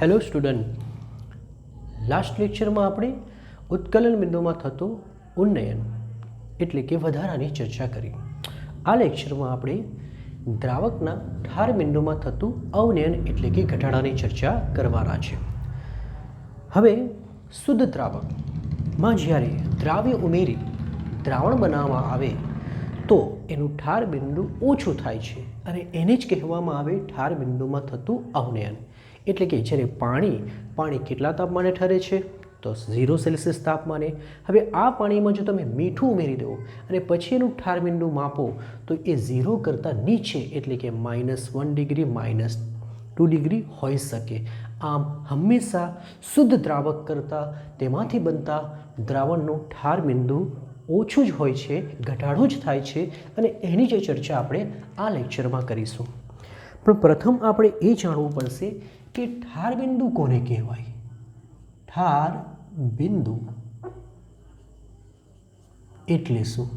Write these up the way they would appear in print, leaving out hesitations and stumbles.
Hello student, last લેક્ચરમાં આપણે ઉત્કલન બિંદુમાં થતું ઉન્નયન એટલે કે વધારાની ચર્ચા કરી. આ લેક્ચરમાં આપણે દ્રાવકના ઠાર બિંદુમાં થતું અવનયન એટલે કે ઘટાડાની ચર્ચા કરવાના છે. હવે શુદ્ધ દ્રાવકમાં જ્યારે દ્રાવ્ય ઉમેરી દ્રાવણ બનાવવામાં આવે તો એનું ઠાર બિંદુ ઓછું થાય છે અને એને જ કહેવામાં આવે ઠાર બિંદુમાં થતું અવનયન. એટલે કે જ્યારે પાણી કેટલા તાપમાને ઠરે છે તો 0 સેલ્સિયસ તાપમાને. હવે આ પાણીમાં જો તમે મીઠું ઉમેરી દો અને પછી એનું ઠાર બિંદુ માપો તો એ 0 કરતાં નીચે એટલે કે -1 ડિગ્રી -2 ડિગ્રી હોઈ શકે. આમ હંમેશા શુદ્ધ દ્રાવક કરતાં તેમાંથી બનતા દ્રાવણનું ઠાર બિંદુ ઓછું જ હોય છે, ઘટાડો જ થાય છે અને એની જે ચર્ચા આપણે આ લેક્ચરમાં કરીશું. પણ પ્રથમ આપણે એ જાણવું પડશે કે ઠાર બિંદુ કોને કહેવાય. ઠાર બિંદુ એટલે શું?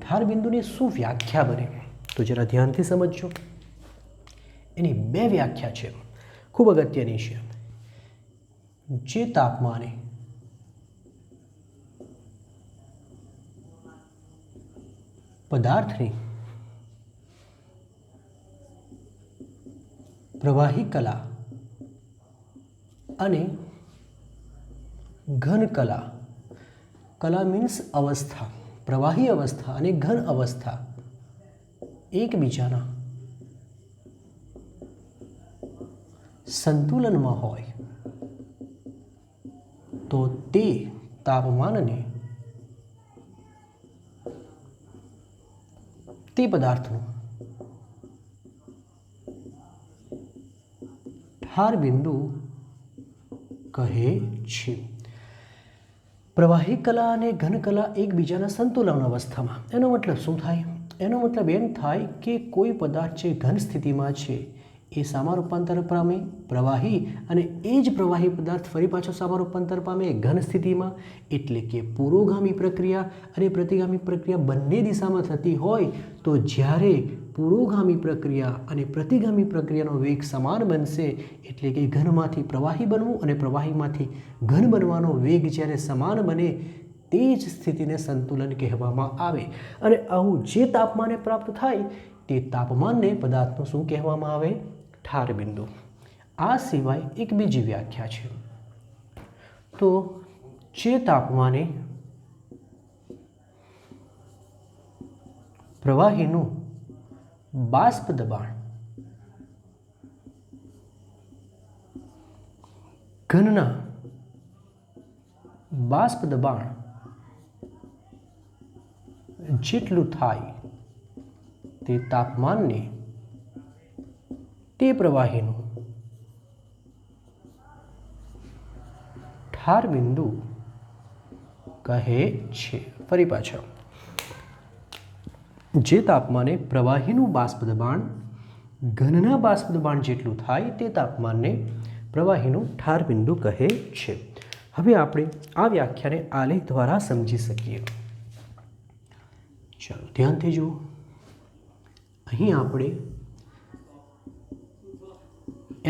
ઠાર બિંદુની શું વ્યાખ્યા બને તો જરા ધ્યાનથી સમજજો. એની બે વ્યાખ્યા છે, ખૂબ અગત્યની છે. જે તાપમાને પદાર્થની પ્રવાહી કલા અને ઘન કલા મીન્સ અવસ્થા, પ્રવાહી અવસ્થા અને ઘન અવસ્થા એકબીજાના સંતુલનમાં હોય તો તે તાપમાનને તે પદાર્થનું ઠાર બિંદુ કહે છે. પ્રવાહી કલા અને ઘન કલા એકબીજાના સંતુલન અવસ્થામાં. એનો મતલબ શું થાય? એનો મતલબ એમ થાય કે કોઈ પદાર્થ જે ઘન સ્થિતિમાં છે એ શામાં રૂપાંતર પામે? પ્રવાહી. અને એ જ પ્રવાહી પદાર્થ ફરી પાછો શામાં રૂપાંતર પામે? ઘન સ્થિતિમાં. એટલે કે પુરોગામી પ્રક્રિયા અને પ્રતિગામી પ્રક્રિયા બંને દિશામાં થતી હોય તો જ્યારે પુરોગામી પ્રક્રિયા અને પ્રતિગામી પ્રક્રિયાનો વેગ સમાન બનશે એટલે કે ઘનમાંથી પ્રવાહી બનવું અને પ્રવાહીમાંથી ઘન બનવાનો વેગ જ્યારે સમાન બને તે જ સ્થિતિને સંતુલન કહેવામાં આવે. અને આવું જે તાપમાને પ્રાપ્ત થાય તે તાપમાનને પદાર્થનું શું કહેવામાં આવે? ઠાર બિંદુ. આ સિવાય એક બીજી વ્યાખ્યા છે. તો જે તાપમાને પ્રવાહીનું બાષ્પ દબાણ ઘનના બાષ્પ દબાણ જેટલું થાય તે તાપમાનને તે પ્રવાહીનું ઠાર બિંદુ કહે છે. ફરી પાછા, જે તાપમાને પ્રવાહીનું બાષ્પ દબાણ ઘનના બાષ્પ દબાણ જેટલું થાય તે તાપમાનને પ્રવાહીનું ઠાર બિંદુ કહે છે. હવે આપણે આ વ્યાખ્યાને આલેખ દ્વારા સમજી શકીએ. ચાલો ધ્યાનથી જુઓ. અહીં આપણે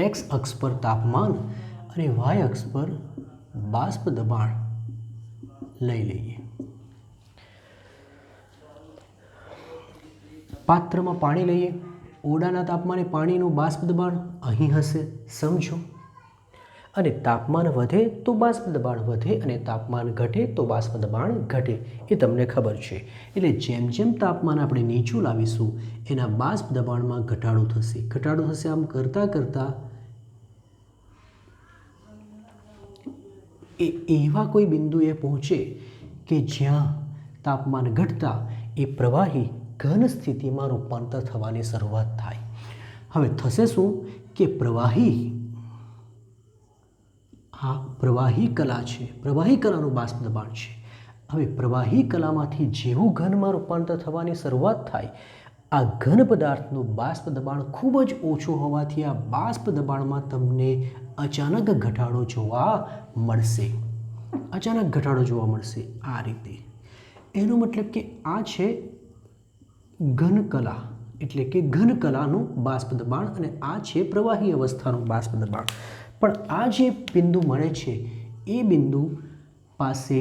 એક્સ અક્ષ પર તાપમાન અને વાય અક્ષ પર બાષ્પ દબાણ લઈ લઈએ. પાત્રમાં પાણી લઈએ. ઓરડાના તાપમાને પાણીનું બાષ્પ દબાણ અહીં હશે, સમજો. અને તાપમાન વધે તો બાષ્પ દબાણ વધે અને તાપમાન ઘટે તો બાષ્પ દબાણ ઘટે, એ તમને ખબર છે. એટલે જેમ જેમ તાપમાન આપણે નીચું લાવીશું એના બાષ્પ દબાણમાં ઘટાડો થશે. આમ કરતાં કરતાં એ એવા કોઈ બિંદુએ પહોંચે કે જ્યાં તાપમાન ઘટતા એ પ્રવાહી ઘન સ્થિતિમાં રૂપાંતર થવાની શરૂઆત થાય. હવે થશે શું કે પ્રવાહી કલા છે, પ્રવાહી કલાનું બાષ્પ દબાણ છે. હવે પ્રવાહી કલામાંથી જેવું ઘનમાં રૂપાંતર થવાની શરૂઆત થાય, આ ઘન પદાર્થનું બાષ્પ દબાણ ખૂબ જ ઓછું હોવાથી આ બાષ્પ દબાણમાં તમને અચાનક ઘટાડો જોવા મળશે. આ રીતે એનો મતલબ કે આ છે ઘન કલા એટલે કે ઘન કલાનું બાષ્પ દબાણ અને આ છે પ્રવાહી અવસ્થાનું બાષ્પ દબાણ. પણ આ જે બિંદુ મળે છે એ બિંદુ પાસે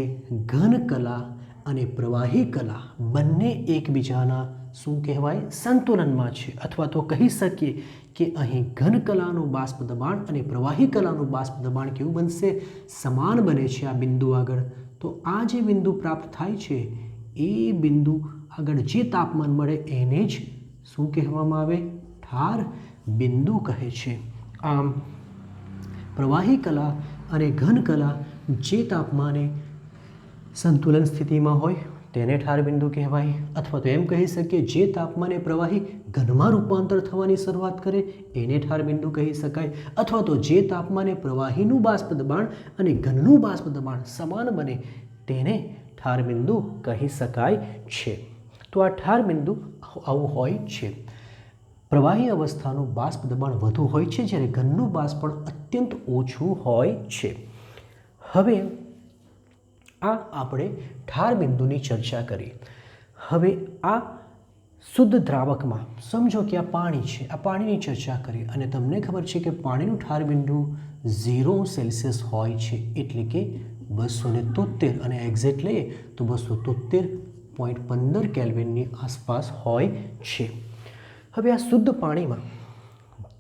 ઘન કલા અને પ્રવાહી કલા બંને એકબીજાના શું કહેવાય સંતુલનમાં છે, અથવા તો કહી શકીએ કે અહીં ઘન કલાનું બાષ્પ દબાણ અને પ્રવાહી કલાનું બાષ્પ દબાણ કેવું બનશે? સમાન બને છે આ બિંદુ આગળ. તો આ જે બિંદુ પ્રાપ્ત થાય છે એ બિંદુ આગળ જે તાપમાન મળે એને જ શું કહેવામાં આવે? ઠાર બિંદુ કહે છે. આમ પ્રવાહી કલા અને ઘન કલા જે તાપમાને સંતુલન સ્થિતિમાં હોય તેને ઠાર બિંદુ કહેવાય, અથવા તો એમ કહી શકીએ જે તાપમાને પ્રવાહી ઘનમાં રૂપાંતર થવાની શરૂઆત કરે એને ઠાર બિંદુ કહી શકાય, અથવા તો જે તાપમાને પ્રવાહીનું બાષ્પ દબાણ અને ઘનનું બાષ્પ દબાણ સમાન બને તેને ઠાર બિંદુ કહી શકાય છે. તો આ ઠાર બિંદુ આવું હોય છે. પ્રવાહી અવસ્થાનું બાષ્પ દબાણ વધુ હોય છે જ્યારે ઘનનું બાષ્પ પણ અત્યંત ઓછું હોય છે. હવે આ આપણે ઠાર બિંદુની ચર્ચા કરી. હવે આ શુદ્ધ દ્રાવકમાં સમજો કે આ પાણી છે, આ પાણીની ચર્ચા કરી અને તમને ખબર છે કે પાણીનું ઠાર બિંદુ 0°C હોય છે, એટલે કે 273 અને એક્ઝેક્ટ લઈએ તો 273.15 કેલ્વિનની આસપાસ હોય છે. હવે આ શુદ્ધ પાણીમાં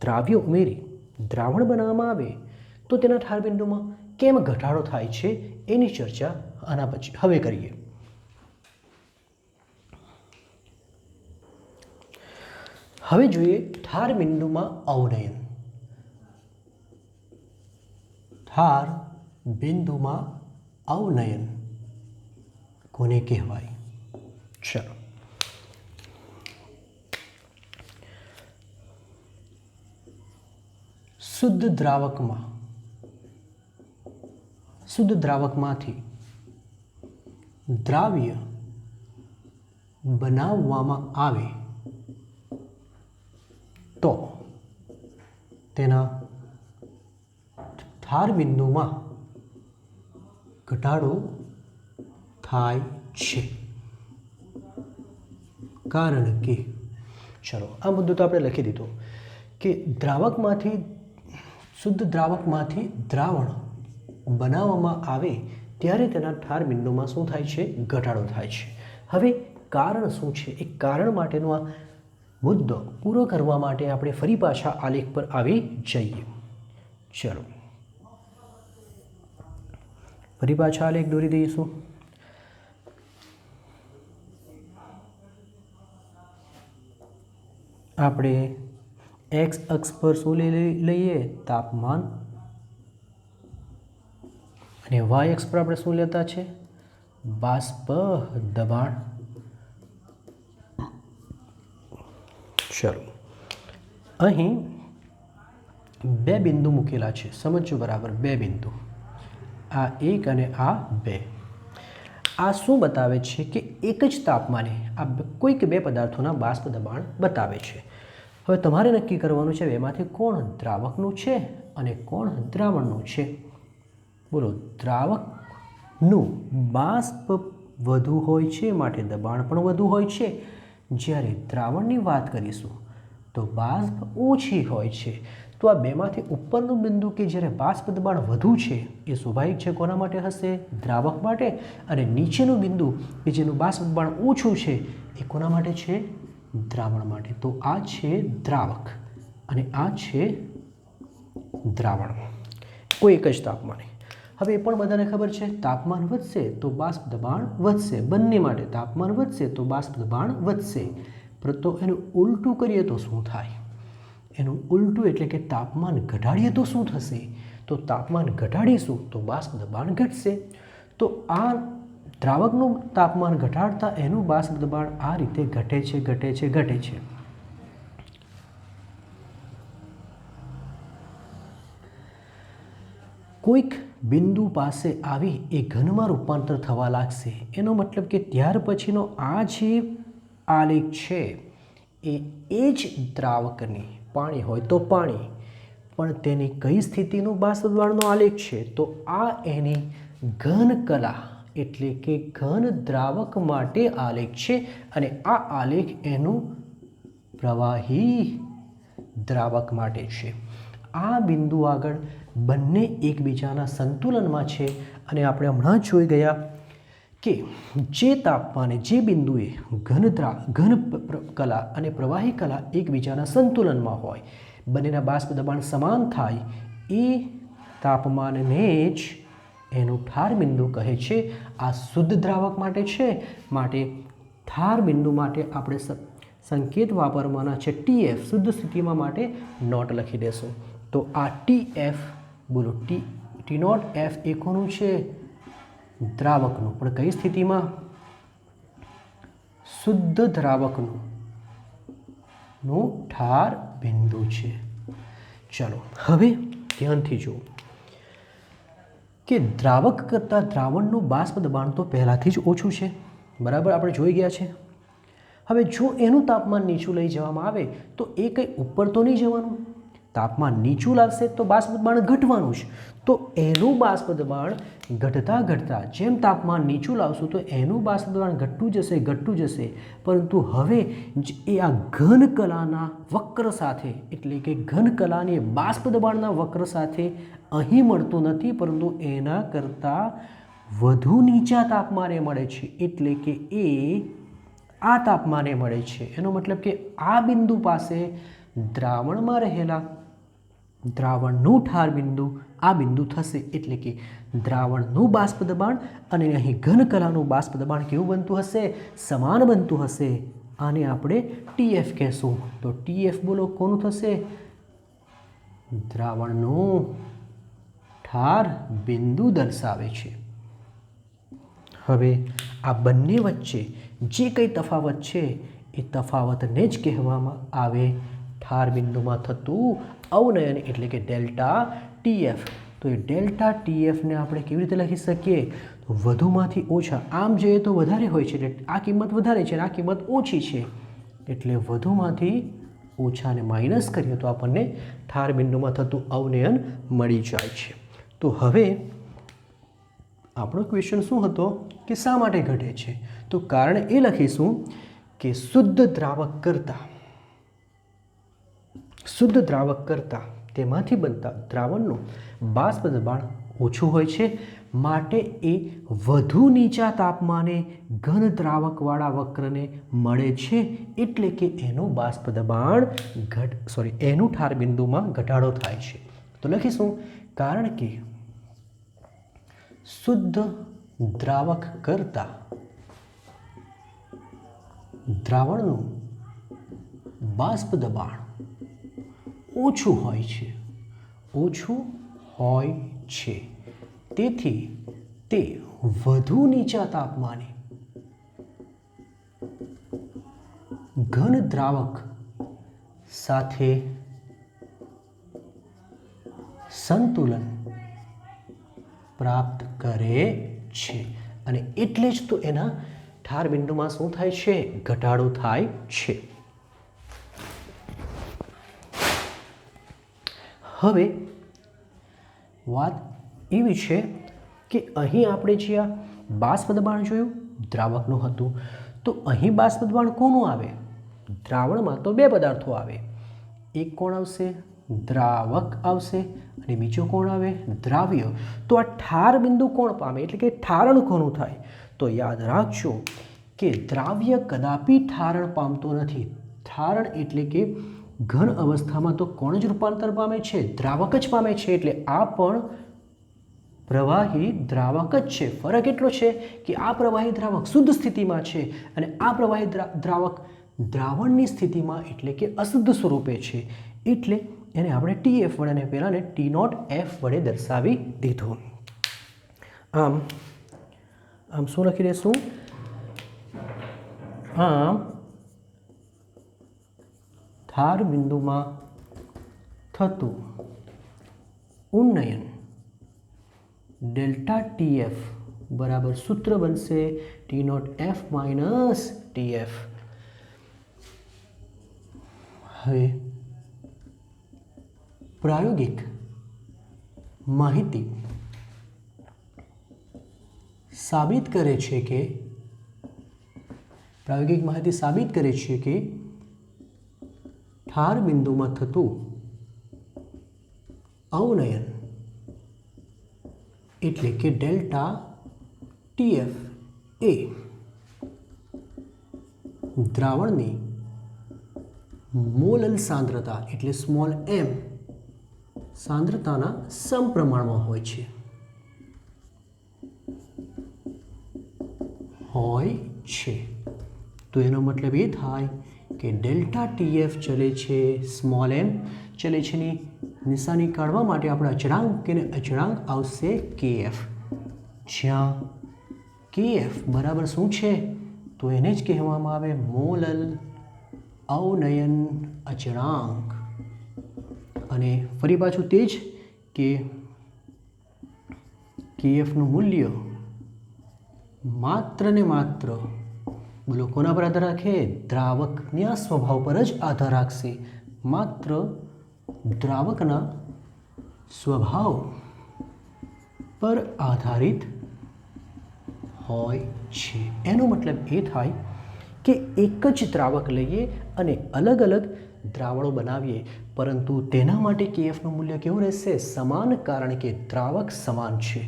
દ્રાવ્ય ઉમેરી દ્રાવણ બનાવવામાં આવે તો તેના ઠાર બિંદુમાં કેમ ઘટાડો થાય છે એની ચર્ચા આના પછી હવે કરીએ. હવે જોઈએ ઠાર બિંદુમાં અવનયન. ઠાર બિંદુમાં અવનયન કોને કહેવાય? ચલો શુદ્ધ દ્રાવકમાંથી દ્રાવ્ય બનાવવામાં આવે તો તેના ઠાર બિંદુમાં ઘટાડો થાય છે. કારણ કે ચલો આ મુદ્દો તો આપણે લખી દીધો કે શુદ્ધ દ્રાવકમાંથી દ્રાવણ બનાવવામાં આવે ત્યારે તેના ઠાર બિંદુમાં શું થાય છે? ઘટાડો થાય છે. હવે કારણ શું છે? એ કારણ માટેનો આ મુદ્દો પૂરો કરવા માટે આપણે ફરી પાછા આલેખ પર આવી જઈએ. ચલો ફરી પાછા આલેખ દોરી દઈશું. આપણે એક્સ અક્ષ પર શું લઈએ? તાપમાન. અને વાય અક્ષ પર આપણે શું લેતા છે? બાષ્પ દબાણ. ચલો અહીં બે બિંદુ મૂકેલા છે, સમજો બરાબર. બે બિંદુ, આ એક અને આ બે. આ શું બતાવે છે કે એક જ તાપમાને આ કોઈક બે પદાર્થોના બાષ્પ દબાણ બતાવે છે. હવે તમારે નક્કી કરવાનું છે બેમાંથી કોણ દ્રાવકનું છે અને કોણ દ્રાવણનું છે. બોલો. દ્રાવકનું બાષ્પ વધુ હોય છે માટે દબાણ પણ વધુ હોય છે, જ્યારે દ્રાવણની વાત કરીશું તો બાષ્પ ઓછી હોય છે. તો આ બેમાંથી ઉપરનું બિંદુ કે જ્યારે બાષ્પ દબાણ વધુ છે એ સ્વાભાવિક છે કોના માટે હશે? દ્રાવક માટે. અને નીચેનું બિંદુ કે જેનું બાષ્પ દબાણ ઓછું છે એ કોના માટે છે? દ્રાવણ માટે. તો આ છે દ્રાવક અને આ છે દ્રાવણ, કોઈ એક જ તાપમાને. હવે એ પણ બધાને ખબર છે તાપમાન વધશે તો બાષ્પ દબાણ વધશે, બંને માટે તાપમાન વધશે તો બાષ્પ દબાણ વધશે. તો એનું ઉલટું કરીએ તો શું થાય? એનું ઉલટું એટલે કે તાપમાન ઘટાડીએ તો શું થશે? તો તાપમાન ઘટાડીશું તો બાષ્પ દબાણ ઘટશે. તો આ દ્રાવકનું તાપમાન ઘટાડતા એનું બાષ્પ દબાણ આ રીતે ઘટે છે. કોઈક બિંદુ પાસે આવી એ ઘનમાં રૂપાંતર થવા લાગશે. એનો મતલબ કે ત્યાર પછીનો આ જે આલેખ છે એ જ દ્રાવકની, પાણી હોય તો પાણી, પણ તેની કઈ સ્થિતિનું બાષ્પ દબાણનો આલેખ છે? તો આ એની ઘન કલા એટલે કે ઘન દ્રાવક માટે આલેખ છે. અને આ આલેખ એનું પ્રવાહી દ્રાવક માટે છે. આ બિંદુ આગળ બંને એકબીજાના સંતુલનમાં છે અને આપણે હમણાં જ જોઈ ગયા કે જે તાપમાને જે બિંદુએ ઘન કલા અને પ્રવાહી કલા એકબીજાના સંતુલનમાં હોય, બંનેના બાષ્પ દબાણ સમાન થાય, એ તાપમાનને જ એનું ઠાર બિંદુ કહે છે. આ શુદ્ધ દ્રાવક માટે છે, માટે ઠાર બિંદુ માટે આપણે સંકેત વાપરવાના છે TF. શુદ્ધ સ્થિતિમાં માટે નોટ લખી દેશું. તો આ TF બોલો, T નોટ F એ કોનું છે? દ્રાવકનું. પણ કઈ સ્થિતિમાં? શુદ્ધ દ્રાવકનું ઠાર બિંદુ છે. ચલો હવે ધ્યાનથી જુઓ કે દ્રાવક કરતાં દ્રાવણનું બાષ્પ દબાણ તો પહેલાંથી જ ઓછું છે, બરાબર, આપણે જોઈ ગયા છે. હવે જો એનું તાપમાન નીચું લઈ જવામાં આવે તો એ કંઈ ઉપર તો નહીં જવાનું. તાપમાન નીચું લાવશે તો બાષ્પ દબાણ ઘટવાનું જ. તો એનું બાષ્પ દબાણ ઘટતાં ઘટતાં જેમ તાપમાન નીચું લાવશું તો એનું બાષ્પ દબાણ ઘટતું જશે. પરંતુ હવે એ આ ઘન કલાના વક્ર સાથે, એટલે કે ઘન કલાની બાષ્પ દબાણના વક્ર સાથે અહીં મળતું નથી, પરંતુ એના કરતાં વધુ નીચા તાપમાને મળે છે. એટલે કે એ આ તાપમાને મળે છે. એનો મતલબ કે આ બિંદુ પાસે દ્રાવણમાં રહેલા દ્રાવણનું ઠાર બિંદુ આ બિંદુ થશે. એટલે કે દ્રાવણનું બાષ્પ દબાણ અને અહીં ઘન કલાનું બાષ્પ દબાણ કેવું બનતું હશે? સમાન બનતું હશે. આને આપણે TF કહેશું. તો TF બોલો કોનું થશે? દ્રાવણનું ઠાર બિંદુ દર્શાવે છે. હવે આ બંને વચ્ચે જે કંઈ તફાવત છે એ તફાવતને જ કહેવામાં આવે ઠાર બિંદુમાં થતું અવનયન, એટલે કે ડેલ્ટા TF. તો એ ડેલ્ટા TFને આપણે કેવી રીતે લખી શકીએ? તો વધુમાંથી ઓછા. આમ જોઈએ તો વધારે હોય છે, એટલે આ કિંમત વધારે છે અને આ કિંમત ઓછી છે, એટલે વધુમાંથી ઓછાને માઇનસ કરીએ તો આપણને ઠાર બિંદુમાં થતું અવનયન મળી જાય છે. તો હવે આપણો ક્વેશ્ચન શું હતો કે શા માટે ઘટે છે? તો કારણ એ લખીશું કે શુદ્ધ દ્રાવક કરતાં તેમાંથી બનતા દ્રાવણનું બાષ્પ દબાણ ઓછું હોય છે, માટે એ વધુ નીચા તાપમાને ઘન દ્રાવકવાળા વક્રને મળે છે. એટલે કે એનું બાષ્પ દબાણ એનું ઠાર બિંદુમાં ઘટાડો થાય છે. તો લખીશું કારણ કે શુદ્ધ દ્રાવક કરતાં દ્રાવણનું બાષ્પ દબાણ ઓછું હોય છે, તેથી તે વધુ નીચા તાપમાને ઘન દ્રાવક સાથે સંતુલન પ્રાપ્ત કરે છે. અને એટલે જ તો એના ઠાર બિંદુમાં શું થાય છે? ઘટાડો થાય છે. હવે વાત એવી છે કે અહીં આપણે જે આ બાષ્પ દબાણ જોયું દ્રાવકનું હતું, તો અહીં બાષ્પ દબાણ કોનું આવે? દ્રાવણમાં તો બે પદાર્થો આવે. એક કોણ આવશે? દ્રાવક આવશે અને બીજો કોણ આવે? દ્રાવ્ય. તો આ ઠાર બિંદુ કોણ પામે? એટલે કે ઠારણ કોનું થાય? તો યાદ રાખજો કે દ્રાવ્ય કદાપી ઠારણ પામતો નથી. ઠારણ એટલે કે ઘન અવસ્થામાં તો કોણ જ રૂપાંતર પામે છે? દ્રાવક જ પામે છે. એટલે આ પણ પ્રવાહી દ્રાવક જ છે. ફરક એટલો છે કે આ પ્રવાહી દ્રાવક શુદ્ધ સ્થિતિમાં છે અને આ પ્રવાહી દ્રાવક દ્રાવણની સ્થિતિમાં, એટલે કે અશુદ્ધ સ્વરૂપે છે. એટલે એને આપણે TF વડે અને પહેલાંને T0F વડે દર્શાવી દીધું. આમ શું લખી દઈશું? આમ ઠાર બિંદુમાં થતું ઉન્નયન ડેલ્ટા TF બરાબર સૂત્ર બનશે T0F માઇનસ TF. હવે પ્રાયોગિક માહિતી સાબિત કરે છે કે ઠાર બિંદુમાં થતું અવનયન એટલે કે ડેલ્ટા ટીએફ એ દ્રાવણની મોલલ સાંદ્રતા એટલે સ્મોલ એમ સાંદ્રતાના સમપ્રમાણમાં હોય છે તો એનો મતલબ એ થાય કે ડેલ્ટા ટીએફ ચલે છે સ્મોલ એમ ચલે છે ની નિશાની કાઢવા માટે આપણે અચળાંક કે અચળાંક આવશે કેએફ, જ્યાં કેએફ બરાબર શું છે તો એને જ કહેવામાં આવે મોલલ અવનયન અચળાંક. અને ફરી પાછું તે જ કે કેએફનું મૂલ્ય માત્ર ને માત્ર બોલો કોના પર આધાર રાખે? દ્રાવકના સ્વભાવ પર જ આધાર રાખશે. માત્ર દ્રાવકના સ્વભાવ પર આધારિત હોય છે. એનો મતલબ એ થાય કે એક જ દ્રાવક લઈએ અને અલગ અલગ દ્રાવણો બનાવીએ, પરંતુ તેના માટે કેએફનું મૂલ્ય કેવું રહેશે? સમાન, કારણ કે દ્રાવક સમાન છે.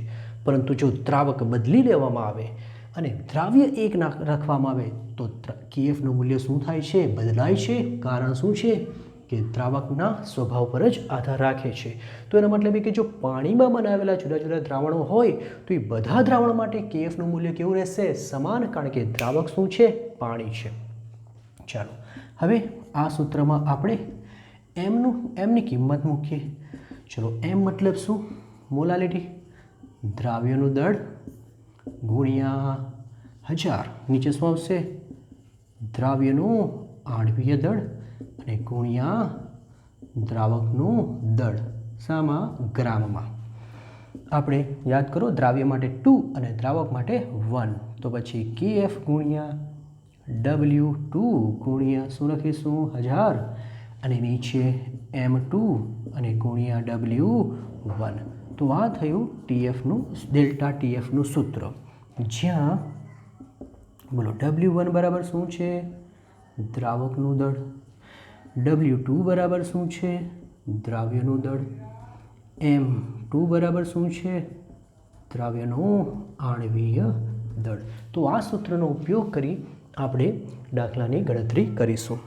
પરંતુ જો દ્રાવક બદલી લેવામાં આવે અને દ્રાવ્ય એક રાખવામાં આવે તો કેએફનું મૂલ્ય શું થાય છે? બદલાય છે. કારણ શું છે કે દ્રાવકના સ્વભાવ પર જ આધાર રાખે છે. તો એનો મતલબ એ કે જો પાણીમાં બનાવેલા જુદા જુદા દ્રાવણો હોય તો એ બધા દ્રાવણ માટે કેએફનું મૂલ્ય કેવું રહેશે? સમાન, કારણ કે દ્રાવક શું છે? પાણી છે. ચાલો હવે આ સૂત્રમાં આપણે એમની કિંમત મૂકીએ. ચલો એમ મતલબ શું? મોલાલિટી, દ્રાવ્યનું દળ ગુણ્યા 1000. નીચે શું આવશે? દ્રાવ્યનું આણ્વીય દળ અને ગુણ્યા દ્રાવકનું દળ. શામાં? ગ્રામમાં. આપણે યાદ કરો, દ્રાવ્ય માટે 2 અને દ્રાવક માટે 1. તો પછી કેએફ ગુણ્યા W2 ગુણ્યા શું લખીશું? 1000 અને નીચે M2 અને ગુણ્યા W1. તો આ થયું ટીએફનું ડેલ્ટા ટીએફનું સૂત્ર, જ્યાં બોલો W1 બરાબર શું છે? દ્રાવકનું દળ. W2 બરાબર શું છે? દ્રાવ્યનું દળ. M2 બરાબર શું છે? દ્રાવ્યનું આણ્વીય દળ. તો આ સૂત્રનો ઉપયોગ કરી આપણે દાખલાની ગણતરી કરીશું.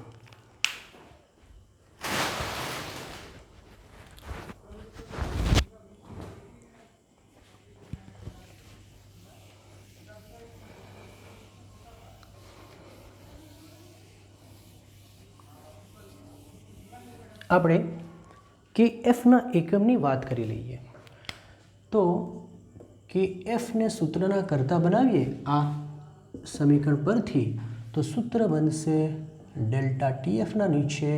આપણે કેએફના એકમની વાત કરી લઈએ. તો કેએફને સૂત્રના કરતા બનાવીએ આ સમીકરણ પરથી તો સૂત્ર બનશે ડેલ્ટા ટીએફના નીચે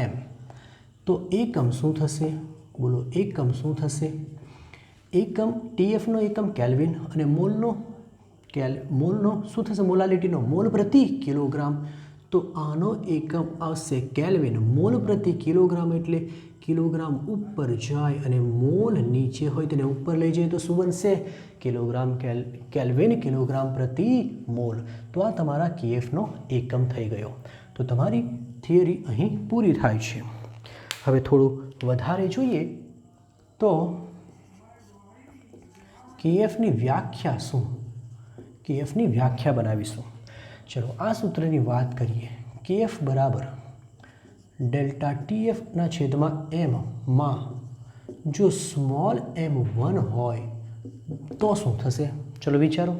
એમ. તો એકમ શું થશે? બોલો એકમ શું થશે? એકમ ટીએફનો એકમ કેલ્વિન અને મોલનો શું થશે? મોલાલિટીનો મોલ પ્રતિ કિલોગ્રામ. તો આનો એકમ આવશે કેલ્વિન. મોલ પ્રતિ કિલોગ્રામ એટલે કિલોગ્રામ ઉપર જાય અને મોલ નીચે હોય તેને ઉપર લઈ જઈએ તો શું બનશે? કિલોગ્રામ કેલ્વિન, કિલોગ્રામ પ્રતિ મોલ. તો આ તમારા કેએફનો એકમ થઈ ગયો. તો તમારી થિયરી અહીં પૂરી થાય છે. હવે થોડું વધારે જોઈએ તો કેએફની વ્યાખ્યા શું? કેએફની વ્યાખ્યા બનાવીશું. ચલો આ સૂત્રની વાત કરીએ. કેએફ બરાબર ડેલ્ટા ટીએફના છેદમાં એમમાં જો સ્મોલ m1 હોય તો શું થશે? ચલો વિચારો.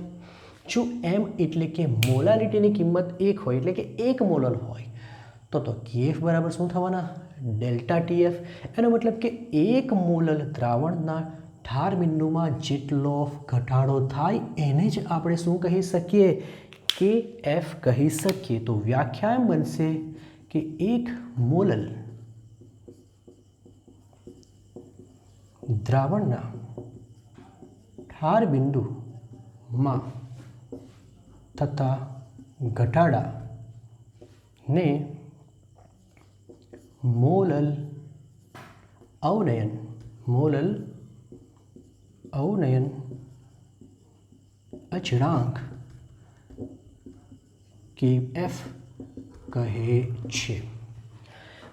જો એમ એટલે કે મોલાલિટીની કિંમત 1 હોય એટલે કે 1 મોલલ હોય તો કેએફ બરાબર શું થવાના? Delta TF. એનો મતલબ કે 1 મોલલ દ્રાવણના ઠાર બિંદુમાં જેટલો ઘટાડો થાય એને જ આપણે શું કહી શકીએ? કેએફ કહી શકીએ. તો વ્યાખ્યા એમ બનશે કે 1 મોલલ દ્રાવણના ઠાર બિંદુમાં થતા ઘટાડાને મોલલ અવનયન અચળાંક કેએફ કહે છે.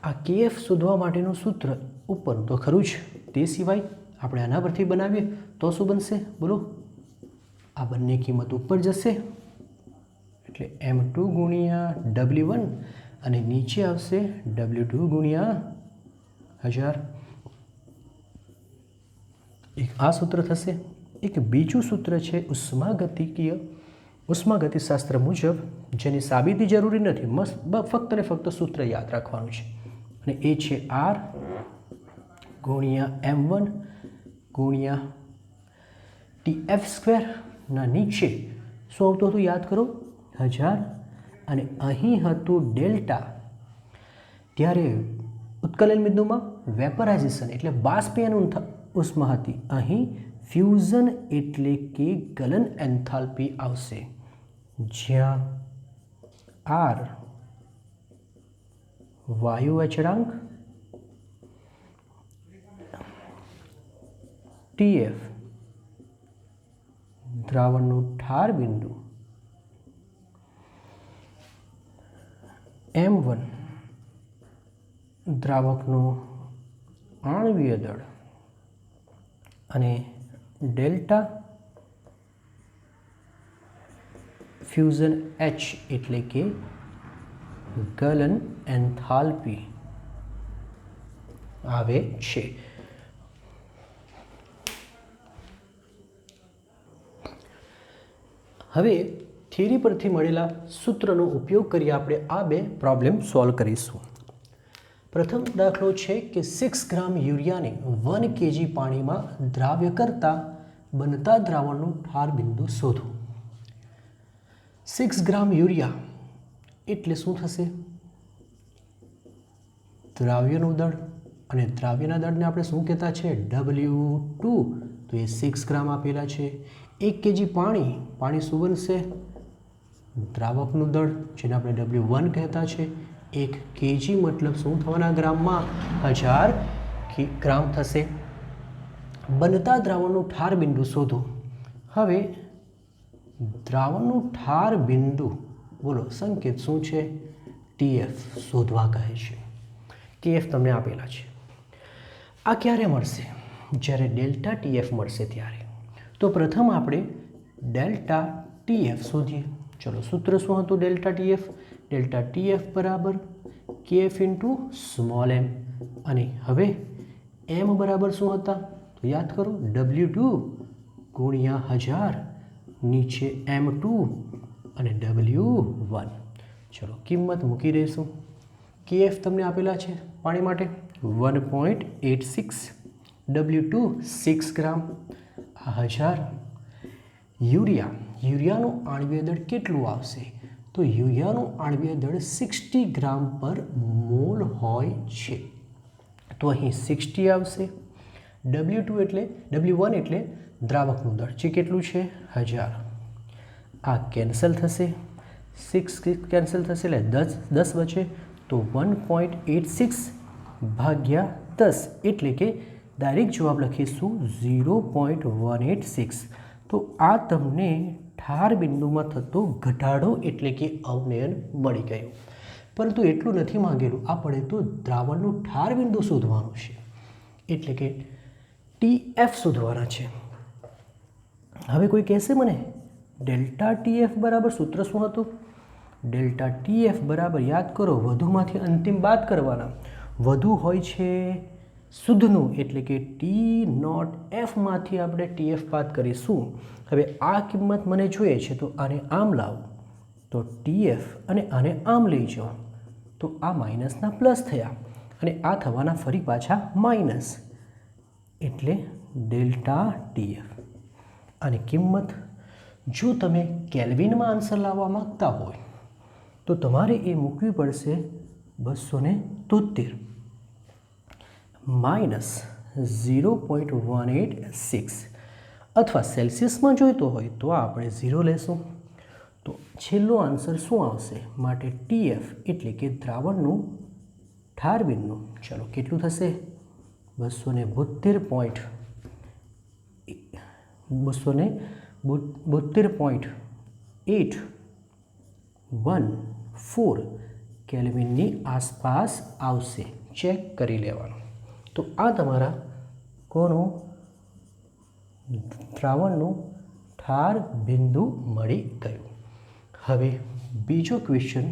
આ KF શોધવા માટેનું સૂત્ર ઉપર તો ખરું જ, તે સિવાય આપણે આના પરથી બનાવીએ તો શું બનશે બોલો? આ બંને કિંમત ઉપર જશે એટલે M2 ગુણ્યા W1 અને નીચે આવશે W2 ગુણ્યા 1000. એક આ સૂત્ર થશે. એક બીજું સૂત્ર છે ઉષ્માગતિશાસ્ત્ર મુજબ, જેની સાબિતી જરૂરી નથી, ફક્ત ને ફક્ત સૂત્ર યાદ રાખવાનું છે, અને એ છે R ગુણ્યા M1 ગુણ્યા TF² ના નીચે શું આવતું હતું યાદ કરો? 1000. અને અહીં હતું ડેલ્ટા. ત્યારે ઉત્કલન બિંદુમાં વેપરાઇઝેશન એટલે બાષ્પીયન ઉષ્મા હતી. અહીં ફ્યુઝન એટલે કે ગલન એન્થાલ્પી આવશે, જ્યાં R વાયુ અચળાંક, TF દ્રાવણનું ઠાર બિંદુ, M1 દ્રાવકનું આણ્વીય દળ અને ડેલ્ટા ફ્યુઝન H એટલે કે ગલન એન્થાલ્પી આવે છે. હવે થિયરી પરથી મળેલા સૂત્રનો ઉપયોગ કરી આપણે આ બે પ્રોબ્લેમ સોલ્વ કરીશું. પ્રથમ દાખલો છે કે 6 ગ્રામ યુરિયાને 1 kg પાણીમાં દ્રાવ્ય કરતાં બનતા દ્રાવણનું ઠાર બિંદુ શોધો. 6 ગ્રામ યુરિયા એટલે શું થશે? દ્રાવ્યનું દળ, અને દ્રાવ્યના દળને આપણે શું કહેતા છે? W2. તો એ 6 ગ્રામ આપેલા છે. 1 kg પાણી શું બનશે? દ્રાવકનું દળ, જેને આપણે W1 કહેતા છે. 1 kg મતલબ શું થવાના ગ્રામમાં? 1000 ગ્રામ થશે. બનતા દ્રાવણનું ઠાર બિંદુ શોધો. હવે દ્રાવણનું ઠાર બિંદુ બોલો, સંકેત શું છે? TF શોધવા કહે છે. KF તમને આપેલા છે. આ ક્યારે મળશે? જ્યારે ડેલ્ટા TF મળશે ત્યારે. તો પ્રથમ આપણે ડેલ્ટા TF શોધીએ. ચલો, સૂત્ર શું હતું ડેલ્ટા TF? ડેલ્ટા TF બરાબર KF ઇન્ટુ સ્મોલ m. અને હવે m બરાબર શું હતા? તો યાદ કરો, W2 ગુણ્યા 1000 નીચે M2 અને W1. ચલો, કિંમત મૂકી દઈશું. KF તમને આપેલા છે પાણી માટે 1.86, W2 6 ગ્રામ, 1000. યુરિયાનું આણ્વીય દળ કેટલું આવશે? તો યુરિયાનું આણ્વીય દળ 60 ગ્રામ પર મોલ હોય છે. તો અહીં 60 આવશે. W1 એટલે દ્રાવકનું દળ, જે કેટલું છે? 1000. આ કેન્સલ થશે, 6 કેન્સલ થશે એટલે 10 બચે. તો 1.86 ભાગ્યા 10 એટલે કે ડાયરેક્ટ જવાબ લખીશું 0.186. તો આ તમને ઠાર બિંદુમાં થતો ઘટાડો એટલે કે અવનયન મળી ગયું. પરંતુ એટલું નથી માંગેલું, આપણે તો દ્રાવણનું ઠાર બિંદુ શોધવાનું છે, એટલે કે TF શોધવાના છે. હવે કોઈ કહેશે મને ડેલ્ટા TF બરાબર સૂત્ર શું હતું? ડેલ્ટા TF બરાબર યાદ કરો, વધુમાંથી અંતિમ બાદ કરવાના. વધુ હોય છે શુદ્ધનું, એટલે કે T0F માંથી આપણે TF બાદ કરીશું. હવે આ કિંમત મને જોઈએ છે, તો આને આમ લાવો તો TF, અને આને આમ લઈ જાઓ તો આ માઇનસના પ્લસ થયા, અને આ થવાના ફરી પાછા માઇનસ, એટલે ડેલ્ટા TF. અને કિંમત જો તમે કેલ્વિનમાં આન્સર લાવવા માંગતા હોય તો તમારે એ મૂકવી પડશે 273 માઇનસ 0.186, અથવા સેલ્સિયસમાં જોઈતો હોય તો આપણે 0 લેશું. તો છેલ્લો આન્સર શું આવશે? માટે TF એટલે કે દ્રાવણનું ઠાર બિંદુ, ચલો કેટલું થશે? 272.814 કેલ્વિનની આસપાસ આવશે, ચેક કરી લેવાનું. તો આ તમારા કોનું દ્રાવણનું ઠાર બિંદુ મળી ગયું. હવે બીજો ક્વેશ્ચન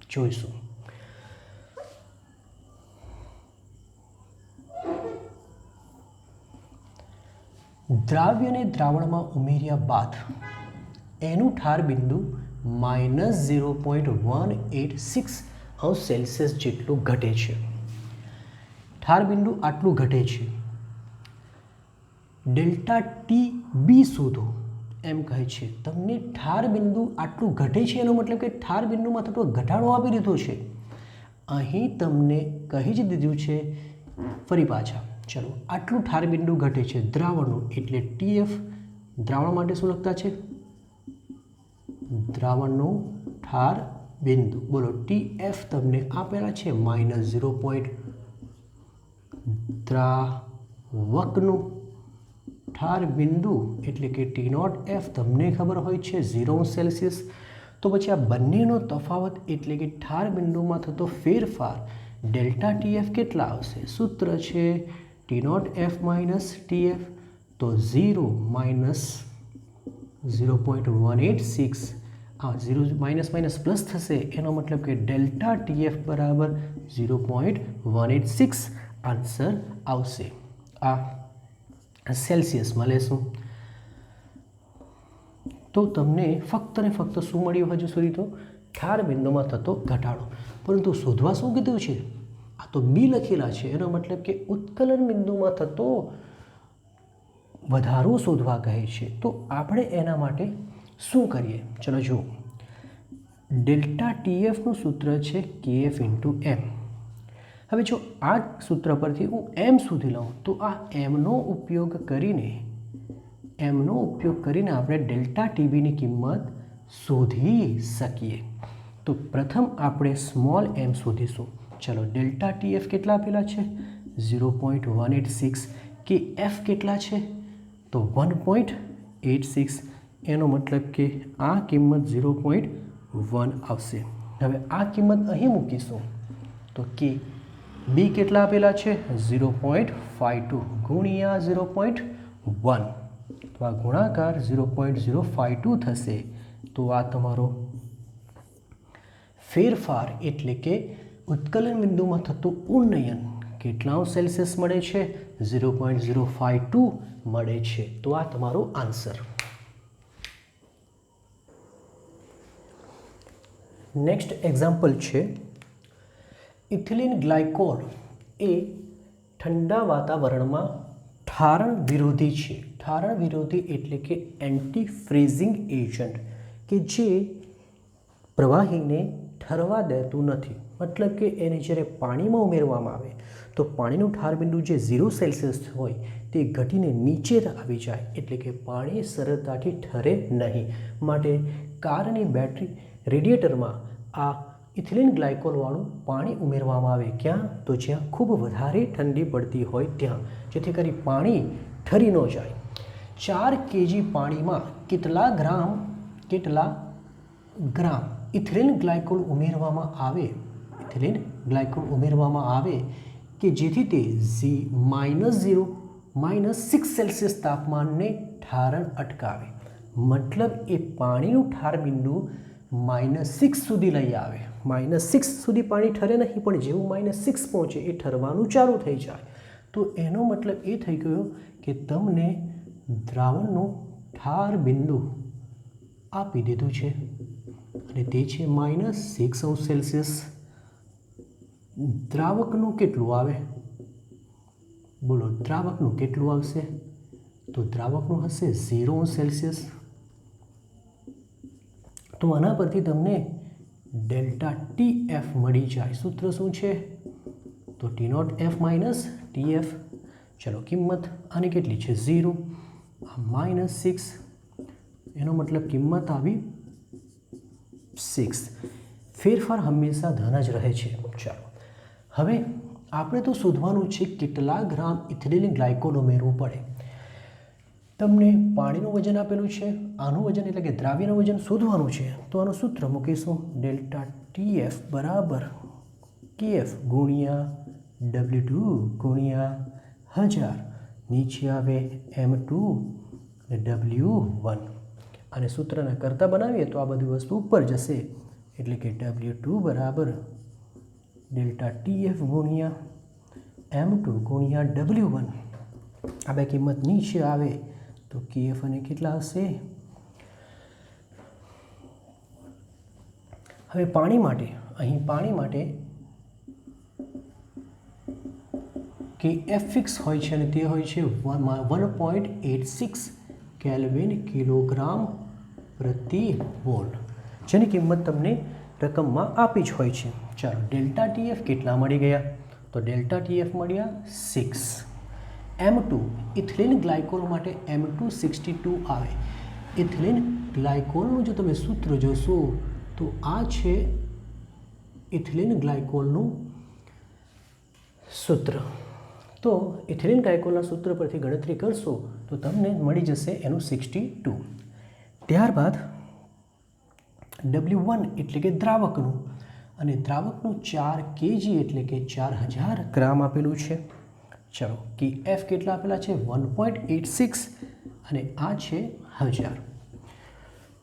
જોઈશું. દ્રાવ્યને દ્રાવણમાં ઉમેર્યા બાદ એનું ઠાર બિંદુ -0.186 જેટલું ઘટે છે. ઠાર બિંદુ આટલું ઘટે છે. ડેલ્ટા ટી બી શોધો એમ કહે છે. તમને ઠાર બિંદુ આટલું ઘટે છે એનો મતલબ કે ઠાર બિંદુમાં થતો ઘટાડો આપી દીધો છે. અહીં તમને કહી જ દીધું છે ફરી પાછા. ચલો, આટલું ઠાર બિંદુ ઘટે છે દ્રાવણનું, એટલે TF દ્રાવણ માટે શું લખતા છે? દ્રાવણનું ઠાર બિંદુ. બોલો, TF તમને આપેલા છે -0. દ્રાવકનું ઠાર બિંદુ એટલે કે T0F તમને ખબર હોય છે 0°C. તો પછી આ બંનેનો તફાવત એટલે કે ઠાર બિંદુમાં થતો ફેરફાર ડેલ્ટા TF કેટલા આવશે? સૂત્ર છે T0F - TF. તો 0-186. 0 - પ્લસ થશે એનો મતલબ કે ડેલ્ટા TF બરાબર 0.186 આન્સર આવશે. આ સેલ્સિયસમાં લેશું તો તમને ફક્ત ને ફક્ત શું મળ્યું હજુ સુધી? તો ઠાર બિંદુમાં થતો ઘટાડો. પરંતુ શોધવા શું કીધું છે? આ તો બી લખેલા છે, એનો મતલબ કે ઉત્કલન બિંદુમાં થતો વધારો શોધવા કહે છે. તો આપણે એના માટે શું કરીએ? ચલો જુઓ, ડેલ્ટા TFનું સૂત્ર છે KF × M. હવે જો આ સૂત્ર પરથી હું M શોધી લઉં તો આ એમનો ઉપયોગ કરીને આપણે ડેલ્ટા TBની કિંમત શોધી શકીએ. તો પ્રથમ આપણે સ્મોલ m શોધીશું. ચલો, ડેલ્ટા TF કેટલા આપેલા છે? 0.186. KF કેટલા છે? તો 1.86. એનો મતલબ કે આ કિંમત 0.1 આવશે. હવે આ કિંમત અહીં મૂકીશું તો કે બી કેટલા આપેલા છે? 0.52 ગુણ્યા 0.1. તો આ ગુણાકાર 0.052 થશે. તો આ તમારો ફેરફાર એટલે કે ઉત્કલન બિંદુમાં થતું ઉન્નયન કેટલા સેલ્સિયસ મળે છે? 0.052 મળે છે. તો આ તમારો આન્સર. નેક્સ્ટ એક્ઝામ્પલ છે, ઇથિલિન ગ્લાયકોલ એ ઠંડા વાતાવરણમાં ઠારણ વિરોધી છે. ઠારણ વિરોધી એટલે કે એન્ટી ફ્રીઝિંગ એજન્ટ કે જે પ્રવાહીને ઠરવા દેતું નથી. મતલબ કે એને જ્યારે પાણીમાં ઉમેરવામાં આવે તો પાણીનું ઠાર બિંદુ જે 0°C હોય તે ઘટીને નીચે આવી જાય, એટલે કે પાણી સરળતાથી ઠરે નહીં. માટે કારની બેટરી રેડિએટરમાં આ ઇથિલિન ગ્લાયકોલવાળું પાણી ઉમેરવામાં આવે. ક્યાં? તો જ્યાં ખૂબ વધારે ઠંડી પડતી હોય ત્યાં, જેથી કરી પાણી ઠરી ન જાય. 4 kg પાણીમાં કેટલા ગ્રામ ઇથિલિન ગ્લાયકોલ ઉમેરવામાં આવે કે જેથી તે -6°C તાપમાનને ઠારણ અટકાવે. મતલબ એ પાણીનું ઠાર બિંદુ -6 સુધી લઈ આવે. -6 સુધી પાણી ઠરે નહીં, પણ જેવું -6 પહોંચે એ ઠરવાનું ચાલુ થઈ જાય. તો એનો મતલબ એ થઈ ગયો કે તમને દ્રાવણનું ઠાર બિંદુ આપી દીધું છે અને તે છે -6°C. દ્રાવકનું કેટલું આવે? બોલો, દ્રાવકનું કેટલું આવશે? તો દ્રાવકનું હશે 0°C. તો આના પરથી તમને ડેલ્ટા TF મળી જાય. સૂત્ર શું છે? તો T0F - TF. ચલો, કિંમત આની કેટલી છે? 0. -6 એનો મતલબ કિંમત આવી 6. ફેરફાર હંમેશા ધન જ રહે છે. ચાલો, હવે આપણે તો શોધવાનું છે કેટલા ગ્રામ ઇથિલિન ગ્લાયકોલ ઉમેરવું પડે. તમને પાણીનું વજન આપેલું છે, આનું વજન એટલે કે દ્રાવ્યનું વજન શોધવાનું છે. તો આનું સૂત્ર મૂકીશું, ડેલ્ટા TF બરાબર KF ગુણ્યા W2 ગુણ્યા 1000, નીચે આવે M2 અને W1, અને સૂત્રના કરતા બનાવીએ તો આ બધી વસ્તુ ઉપર જશે, એટલે કે W2 બરાબર ડેલ્ટા TF ગુણ્યા M2 ગુણ્યા W1, આ બે કિંમત નીચે આવે તો KF અને કેટલા હશે. હવે પાણી માટે, અહીં પાણી માટે KF ફિક્સ હોય છે અને તે હોય છે 1.86 કેલ્વિન કિલોગ્રામ પ્રતિ મોલ, જેની કિંમત તમને રકમમાં આપી જ હોય છે. ચાલો ડેલ્ટા TF કેટલા મળી ગયા, તો ડેલ્ટા TF મળ્યા 6. M2 ઇથિલિન ગ્લાયકોલ માટે M2 62 આવે. ઇથિલિન ગ્લાયકોલનું જો તમે સૂત્ર જોશો તો આ છે ઇથિલિન ગ્લાયકોલનું સૂત્ર. તો ઇથિલિન ગ્લાયકોલના સૂત્ર પરથી ગણતરી કરશો તો તમને મળી જશે એનું 62. ત્યારબાદ W1 એટલે કે દ્રાવકનું, અને દ્રાવકનું 4 kg એટલે કે 4000 ગ્રામ આપેલું છે. ચલો KF કેટલા આપેલા છે 1.86 અને આ છે 1000.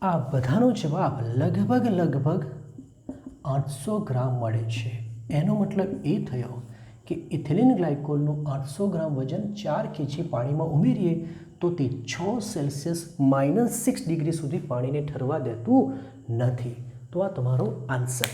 આ બધાનો જવાબ લગભગ 800 ગ્રામ મળે છે. એનો મતલબ એ થયો કે ઇથિલિન ગ્લાયકોલનું 800 ગ્રામ વજન 4 kg પાણીમાં ઉમેરીએ તો તે 6 સેલ્સિયસ -6 ડિગ્રી સુધી પાણીને ઠરવા દેતું નથી. તો આ તમારો આન્સર.